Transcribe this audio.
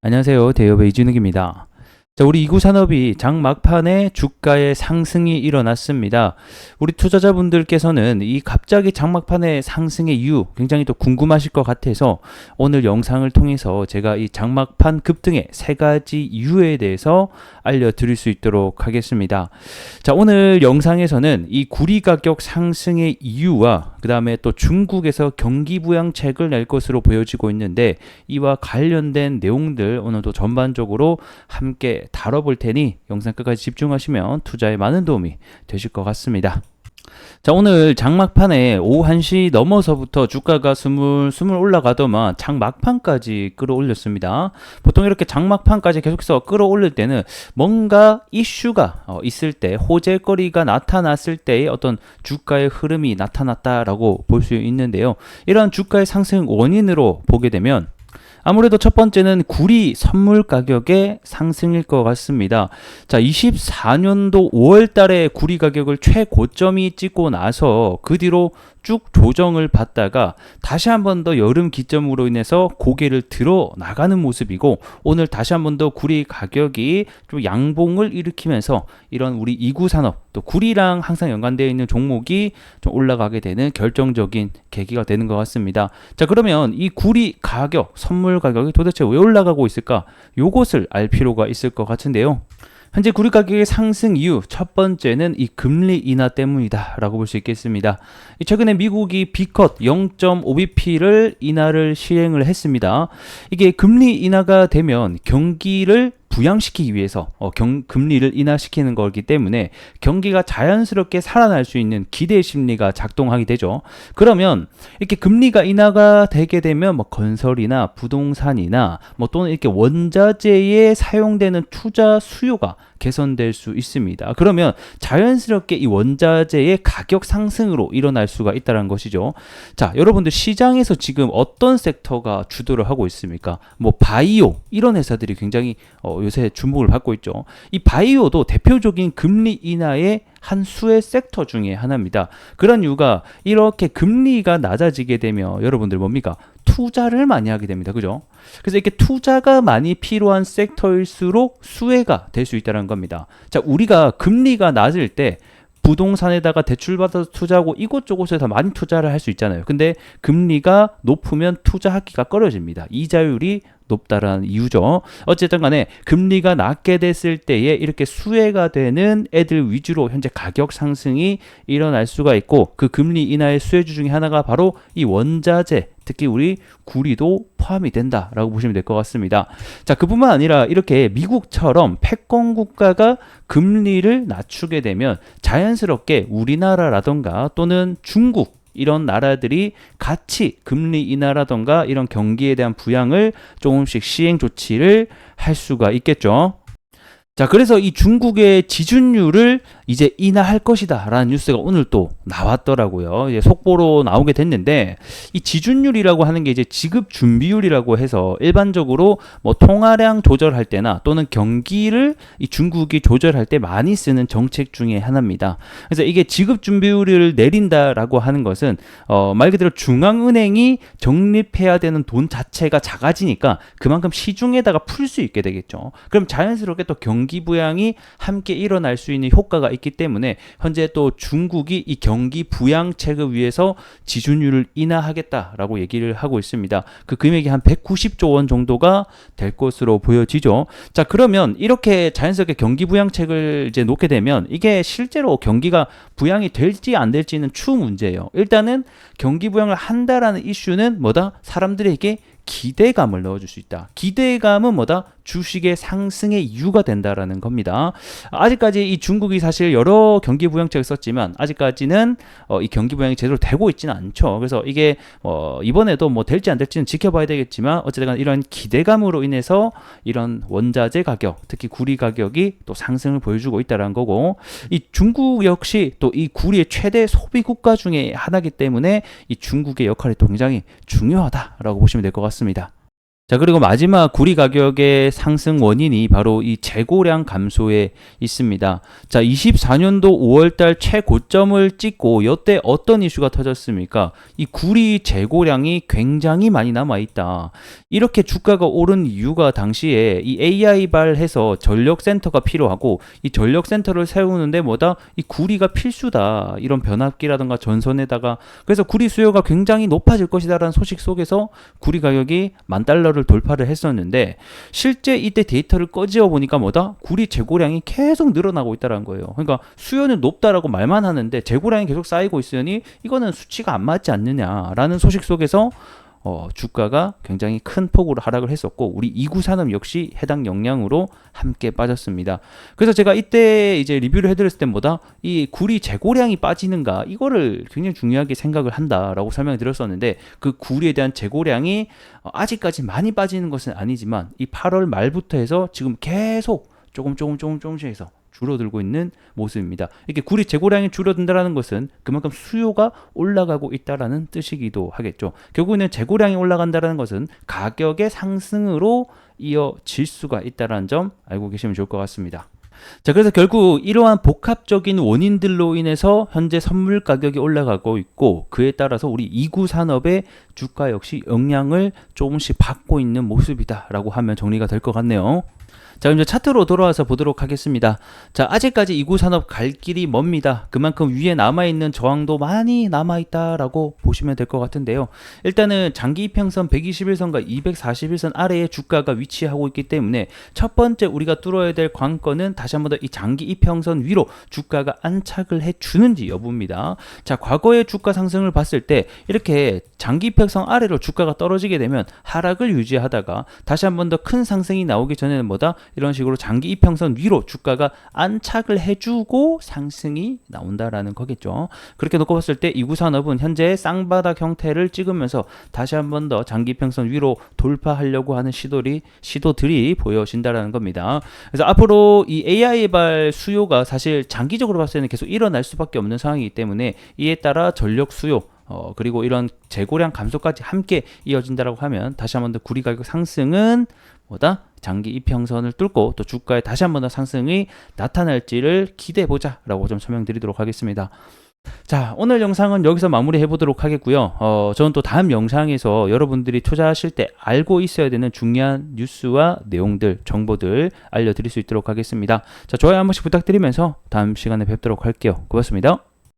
안녕하세요. 대여배 이진욱입니다. 자, 우리 이구 산업이 장 막판에 주가의 상승이 일어났습니다. 우리 투자자분들께서는 이 갑자기 장 막판의 상승의 이유 굉장히 또 궁금하실 것 같아서 오늘 영상을 통해서 제가 이 장 막판 급등의 세 가지 이유에 대해서 알려드릴 수 있도록 하겠습니다. 자, 오늘 영상에서는 이 구리 가격 상승의 이유와 그 다음에 또 중국에서 경기 부양책을 낼 것으로 보여지고 있는데 이와 관련된 내용들 오늘도 전반적으로 함께 다뤄볼 테니 영상 끝까지 집중하시면 투자에 많은 도움이 되실 것 같습니다. 자, 오늘 장막판에 오후 1시 넘어서부터 주가가 스물 올라가더만 장막판까지 끌어올렸습니다. 보통 이렇게 장막판까지 계속해서 끌어올릴 때는 뭔가 이슈가 있을 때, 호재거리가 나타났을 때의 어떤 주가의 흐름이 나타났다라고 볼 수 있는데요. 이러한 주가의 상승 원인으로 보게 되면 아무래도 첫 번째는 구리 선물 가격의 상승일 것 같습니다. 자, 24년도 5월 달에 구리 가격을 최고점이 찍고 나서 그 뒤로 쭉 조정을 받다가 다시 한 번 더 여름 기점으로 인해서 고개를 들어 나가는 모습이고, 오늘 다시 한 번 더 구리 가격이 좀 양봉을 일으키면서 이런 우리 이구 산업 또 구리랑 항상 연관되어 있는 종목이 좀 올라가게 되는 결정적인 계기가 되는 것 같습니다. 자, 그러면 이 구리 가격, 선물 가격이 도대체 왜 올라가고 있을까? 요것을 알 필요가 있을 것 같은데요. 현재 구리 가격의 상승 이유 첫 번째는 이 금리 인하 때문이다 라고 볼 수 있겠습니다. 최근에 미국이 B컷 0.5bp를 인하를 시행을 했습니다. 이게 금리 인하가 되면 경기를 부양시키기 위해서 금리를 인하시키는 거기 때문에 경기가 자연스럽게 살아날 수 있는 기대 심리가 작동하게 되죠. 그러면 이렇게 금리가 인하가 되게 되면 뭐 건설이나 부동산이나 뭐 또는 이렇게 원자재에 사용되는 투자 수요가 개선될 수 있습니다. 그러면 자연스럽게 이 원자재의 가격 상승으로 일어날 수가 있다는 것이죠. 자, 여러분들 시장에서 지금 어떤 섹터가 주도를 하고 있습니까? 뭐 바이오 이런 회사들이 굉장히 요새 주목을 받고 있죠. 이 바이오도 대표적인 금리 인하의 한 수의 섹터 중에 하나입니다. 그런 이유가 이렇게 금리가 낮아지게 되면 여러분들 뭡니까? 투자를 많이 하게 됩니다. 그죠? 그래서 이렇게 투자가 많이 필요한 섹터일수록 수혜가 될 수 있다는 겁니다. 자, 우리가 금리가 낮을 때 부동산에다가 대출받아서 투자하고 이곳저곳에서 많이 투자를 할 수 있잖아요. 근데 금리가 높으면 투자하기가 꺼려집니다. 이자율이 높다라는 이유죠. 어쨌든 간에 금리가 낮게 됐을 때에 이렇게 수혜가 되는 애들 위주로 현재 가격 상승이 일어날 수가 있고, 그 금리 인하의 수혜주 중에 하나가 바로 이 원자재, 특히 우리 구리도 포함이 된다라고 보시면 될 것 같습니다. 자, 그뿐만 아니라 이렇게 미국처럼 패권 국가가 금리를 낮추게 되면 자연스럽게 우리나라라던가 또는 중국 이런 나라들이 같이 금리 인하라던가 이런 경기에 대한 부양을 조금씩 시행 조치를 할 수가 있겠죠. 자, 그래서 이 중국의 지준율을 이제 인하할 것이다 라는 뉴스가 오늘 또 나왔더라고요. 이제 속보로 나오게 됐는데, 이 지준율이라고 하는 게 이제 지급 준비율이라고 해서 일반적으로 뭐 통화량 조절할 때나 또는 경기를 이 중국이 조절할 때 많이 쓰는 정책 중에 하나입니다. 그래서 이게 지급 준비율을 내린다라고 하는 것은 말 그대로 중앙은행이 적립해야 되는 돈 자체가 작아지니까 그만큼 시중에다가 풀 수 있게 되겠죠. 그럼 자연스럽게 또 경기 부양이 함께 일어날 수 있는 효과가 있기 때문에 현재 또 중국이 이 경기 부양책을 위해서 지준율을 인하하겠다라고 얘기를 하고 있습니다. 그 금액이 한 190조 원 정도가 될 것으로 보여지죠. 자, 그러면 이렇게 자연스럽게 경기 부양책을 이제 놓게 되면 이게 실제로 경기가 부양이 될지 안 될지는 추후 문제예요. 일단은 경기 부양을 한다라는 이슈는 뭐다? 사람들에게 기대감을 넣어줄 수 있다. 기대감은 뭐다? 주식의 상승의 이유가 된다라는 겁니다. 아직까지 이 중국이 사실 여러 경기 부양책을 썼지만 아직까지는 이 경기 부양이 제대로 되고 있지는 않죠. 그래서 이게 이번에도 뭐 될지 안 될지는 지켜봐야 되겠지만 어쨌든 이런 기대감으로 인해서 이런 원자재 가격, 특히 구리 가격이 또 상승을 보여주고 있다는 거고, 이 중국 역시 또 이 구리의 최대 소비 국가 중에 하나이기 때문에 이 중국의 역할이 또 굉장히 중요하다라고 보시면 될 것 같습니다. 자, 그리고 마지막 구리 가격의 상승 원인이 바로 이 재고량 감소에 있습니다. 자, 24년도 5월달 최고점을 찍고 이때 어떤 이슈가 터졌습니까? 이 구리 재고량이 굉장히 많이 남아있다. 이렇게 주가가 오른 이유가 당시에 이 AI발해서 전력센터가 필요하고 이 전력센터를 세우는데 뭐다? 이 구리가 필수다. 이런 변압기라든가 전선에다가 그래서 구리 수요가 굉장히 높아질 것이다라는 소식 속에서 구리 가격이 $10,000를 돌파를 했었는데 실제 이때 데이터를 꺼지어 보니까 뭐다? 구리 재고량이 계속 늘어나고 있다는 거예요. 그러니까 수요는 높다라고 말만 하는데 재고량이 계속 쌓이고 있으니 이거는 수치가 안 맞지 않느냐라는 소식 속에서 주가가 굉장히 큰 폭으로 하락을 했었고 우리 이구산업 역시 해당 영향으로 함께 빠졌습니다. 그래서 제가 이때 이제 리뷰를 해드렸을 때보다 이 구리 재고량이 빠지는가 이거를 굉장히 중요하게 생각을 한다라고 설명을 드렸었는데 그 구리에 대한 재고량이 아직까지 많이 빠지는 것은 아니지만 이 8월 말부터 해서 지금 계속 조금씩 해서 줄어들고 있는 모습입니다. 이렇게 구리 재고량이 줄어든다는 것은 그만큼 수요가 올라가고 있다라는 뜻이기도 하겠죠. 결국에는 재고량이 올라간다는 것은 가격의 상승으로 이어질 수가 있다는 점 알고 계시면 좋을 것 같습니다. 자, 그래서 결국 이러한 복합적인 원인들로 인해서 현재 선물 가격이 올라가고 있고 그에 따라서 우리 이구 산업의 주가 역시 영향을 조금씩 받고 있는 모습이다라고 하면 정리가 될 것 같네요. 자, 그럼 이제 차트로 돌아와서 보도록 하겠습니다. 자, 아직까지 이구 산업 갈 길이 멉니다. 그만큼 위에 남아있는 저항도 많이 남아있다라고 보시면 될 것 같은데요. 일단은 장기 이평선 121선과 241선 아래에 주가가 위치하고 있기 때문에 첫 번째 우리가 뚫어야 될 관건은 다시 한 번 더 이 장기 이평선 위로 주가가 안착을 해주는지 여부입니다. 자, 과거의 주가 상승을 봤을 때 이렇게 장기 이평선 아래로 주가가 떨어지게 되면 하락을 유지하다가 다시 한 번 더 큰 상승이 나오기 전에는 뭐다? 이런 식으로 장기 이평선 위로 주가가 안착을 해주고 상승이 나온다라는 거겠죠. 그렇게 놓고 봤을 때 이구산업은 현재 쌍바닥 형태를 찍으면서 다시 한 번 더 장기 이평선 위로 돌파하려고 하는 시도들이 보여진다라는 겁니다. 그래서 앞으로 이 AI발 수요가 사실 장기적으로 봤을 때는 계속 일어날 수밖에 없는 상황이기 때문에 이에 따라 전력 수요 그리고 이런 재고량 감소까지 함께 이어진다라고 하면 다시 한 번 더 구리 가격 상승은 뭐다? 장기 이평선을 뚫고 또 주가에 다시 한 번 더 상승이 나타날지를 기대해보자 라고 좀 설명드리도록 하겠습니다. 자, 오늘 영상은 여기서 마무리해 보도록 하겠고요. 저는 또 다음 영상에서 여러분들이 투자하실 때 알고 있어야 되는 중요한 뉴스와 내용들, 정보들 알려드릴 수 있도록 하겠습니다. 자, 좋아요 한 번씩 부탁드리면서 다음 시간에 뵙도록 할게요. 고맙습니다.